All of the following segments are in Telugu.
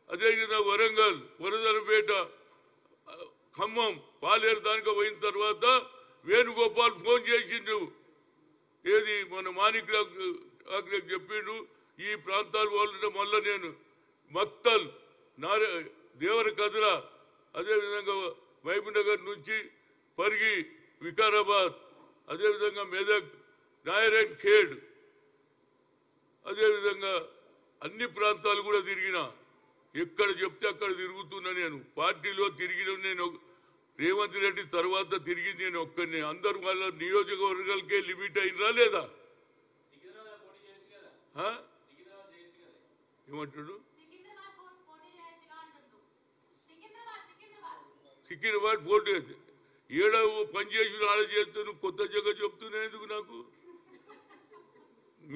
అదేవిధంగా వరంగల్, వరదలపేట, ఖమ్మం, పాలేరు దానికి పోయిన తర్వాత వేణుగోపాల్ ఫోన్ చేసిండు. ఏది మన మాణిక్లకు చెప్పిండు ఈ ప్రాంతాలు వాళ్ళ మళ్ళీ నేను మక్తల్, దేవర కదిర, అదేవిధంగా మహబూబ్నగర్ నుంచి పరిగి, వికారాబాద్, అదేవిధంగా మెదక్, నారాయణ్ ఖేడ్, అదేవిధంగా అన్ని ప్రాంతాలు కూడా తిరిగిన. ఎక్కడ చెప్తే అక్కడ తిరుగుతున్నా. నేను పార్టీలో తిరిగిన నేను రేవంత్ రెడ్డి తర్వాత తిరిగింది నేను ఒక్కడిని. అందరూ వాళ్ళ నియోజకవర్గాలకే లిమిట్ అయినరా లేదా? ఏమంటాడు? సికింద్రాబాద్ పోటీ ఏడో పని చేసి ఆడ చేస్తాను. కొత్త జగ చెప్తున్నా ఎందుకు? నాకు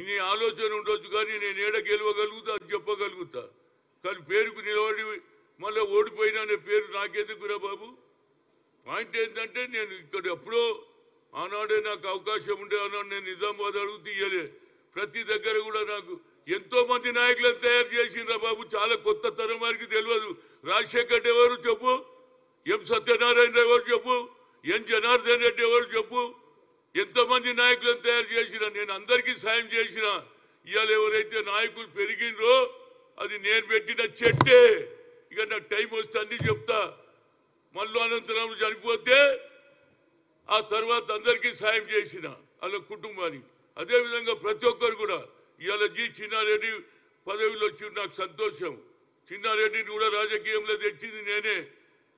నీ ఆలోచన ఉండొచ్చు కానీ నేను ఏడ గెలవగలుగుతా, అది చెప్పగలుగుతా. కానీ పేరుకు నిలబడి మళ్ళీ ఓడిపోయినా అనే పేరు నాకెందుకురా బాబు? పాయింట్ ఏంటంటే నేను ఇక్కడ ఎప్పుడో ఆనాడే నాకు అవకాశం ఉండే అన్నాడు. నేను నిజామాబాద్ అడుగు తీయలే. ప్రతి దగ్గర కూడా నాకు ఎంతో మంది నాయకులను తయారు చేసిండ్రా బాబు. చాలా కొత్త తరం వారికి తెలియదు. రాజశేఖర్ ఎవరు చెప్పు, ఎం సత్యనారాయణ ఎవరు చెప్పు, ఎన్ జనార్దన్ రెడ్డి ఎవరు చెప్పు. ఎంతమంది నాయకులను తయారు చేసినా నేను అందరికీ సాయం చేసిన. ఇవాళ ఎవరైతే నాయకులు పెరిగినరో అది నేను పెట్టిన చెట్టే. ఇక నాకు టైం వస్తే అన్ని చెప్తా. మల్లు అనంతరాము చనిపోతే ఆ తర్వాత అందరికీ సాయం చేసిన వాళ్ళ కుటుంబానికి. అదేవిధంగా ప్రతి ఒక్కరు కూడా ఇవాళ చిన్నారెడ్డి పదవిలో వచ్చి నాకు సంతోషం. చిన్నారెడ్డిని కూడా రాజకీయంలో తెచ్చింది నేనే.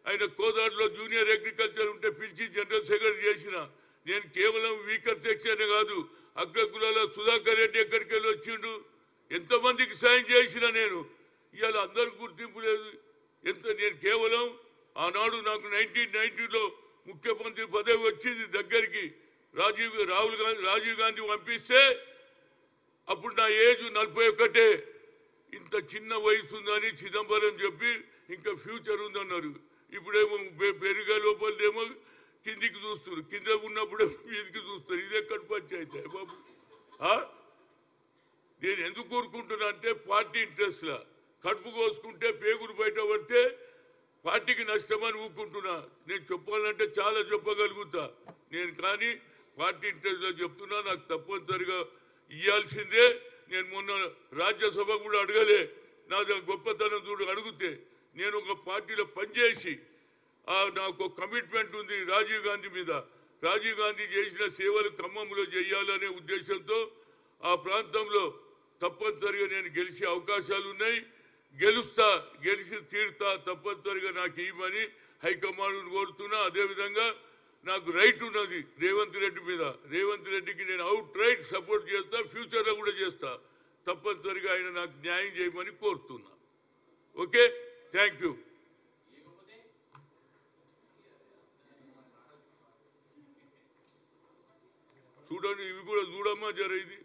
ఆయన కోదాడులో జూనియర్ అగ్రికల్చర్ ఉంటే పిలిచి జనరల్ సెక్రటరీ చేసిన. నేను కేవలం వీకర్ సెక్షన్ కాదు, అగ్రకులాల సుధాకర్ రెడ్డి ఎక్కడికి వెళ్ళి వచ్చిండు. ఎంతమందికి సాయం చేసిన నేను. ఇవాళ అందరికి గుర్తింపు లేదు. నేను కేవలం ఆనాడు నాకు 1990లో ముఖ్యమంత్రి పదవి వచ్చింది దగ్గరికి. రాజీవ్ గాంధీ పంపిస్తే అప్పుడు నా ఏజ్ 41. ఇంత చిన్న వయసు ఉందని చిదంబరం చెప్పి ఇంకా ఫ్యూచర్ ఉందన్నారు. ఇప్పుడేమో పెరిగే లోపలేమో కిందికి చూస్తారు, కింద ఉన్నప్పుడే మీదికి చూస్తారు. ఇది ఎక్కడ పంచాయితీ బాబు? నేను ఎందుకు కోరుకుంటున్నా అంటే పార్టీ ఇంట్రెస్ట్లా. కడుపు కోసుకుంటే పేగులు బయట పడితే పార్టీకి నష్టమని ఊరుకుంటున్నా. నేను చెప్పాలంటే చాలా చెప్పగలుగుతా నేను, కానీ పార్టీ ఇంట్రెస్ట్లో చెప్తున్నా. నాకు తప్పనిసరిగా ఇవ్వాల్సిందే. నేను మొన్న రాజ్యసభ కూడా అడగలే. నా గొప్పతనం చూడు అడిగితే నేను ఒక పార్టీలో పనిచేసి నాకు కమిట్మెంట్ ఉంది రాజీవ్ గాంధీ మీద. రాజీవ్ గాంధీ చేసిన సేవలు ఖమ్మంలో చేయాలనే ఉద్దేశంతో ఆ ప్రాంతంలో తప్పనిసరిగా నేను గెలిచే అవకాశాలు ఉన్నాయి. గెలిచి తీరుతా. తప్పనిసరిగా నాకు ఇవ్వమని హైకమాండ్ కోరుతున్నా. అదేవిధంగా నాకు రైట్ ఉన్నది రేవంత్ రెడ్డి మీద. రేవంత్ రెడ్డికి నేను అవుట్ రైట్ సపోర్ట్ చేస్తా, ఫ్యూచర్లో కూడా చేస్తా. తప్పనిసరిగా ఆయన నాకు న్యాయం చేయమని కోరుతున్నా. Okay, thank you. చూడండి, ఇవి కూడా చూడమ్మా జర. ఇది